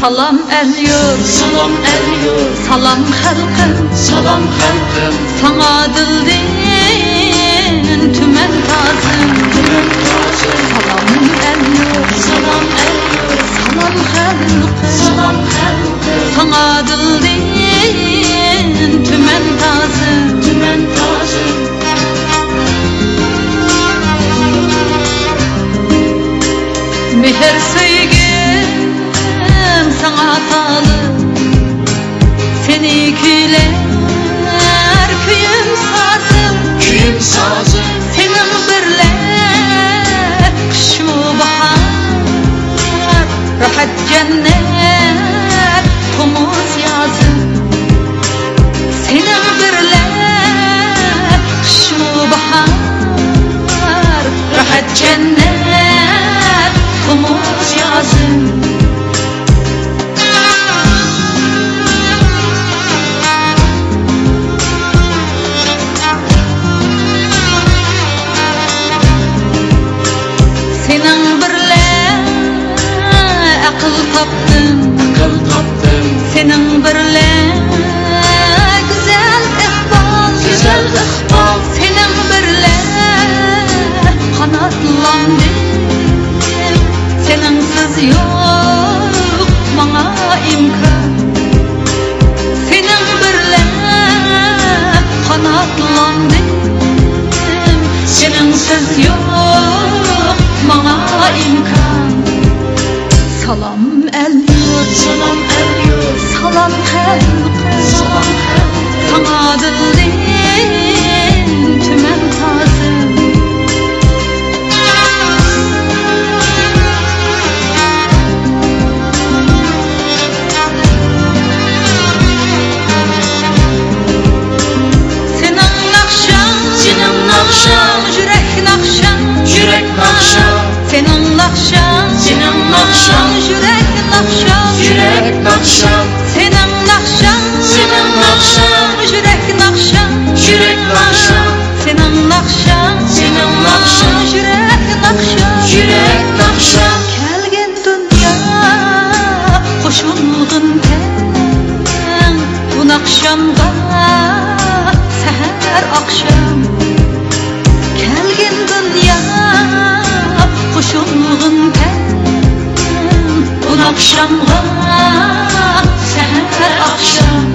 Salam el yurt, salam el yurt, salam halkım, salam halkım. Sana dilden tümen tazım, Tümen tazım. Salam el yurt, salam el yurt, salam halkım, salam halkım. Sana dilden tümen tazım, tümen tazım. Meher sevgim sana atalı, seni küler köyüm sazım, Köyüm sazım. Senin birle kış mı bahar, rahat cennet kumuz yazım. Senin birle kış mı bahar, rahat cennet kumuz yazım. Senin birle akıl taptım, Akıl taptım. Senin birle güzel ihbal, Güzel ihbal. Senin birle kanatlandım, seninsiz yok bana imkan. Senin birle kanatlandım, seninsiz yok bana imkan. Salam el yurt, Salam el yurt, salam halkım, salam halkım. Sana dilden tümen tazım. Senin nakşan, Senin nakşan, yürek nakşan, yürek nakşan. Senin nakşan, Senin nakşan, yürek nakşan, yürek nakşan. Senin nakşan, Senin nakşan, yürek nakşan, yürek nakşan. Senin nakşan, Senin nakşan, yürek nakşan, yürek nakşan. Kelgen dünya hoşulgun ten, bu nakşamda seher akşam. Kelgen dünya hoşulgun ten, bu nakşamda seher akşam.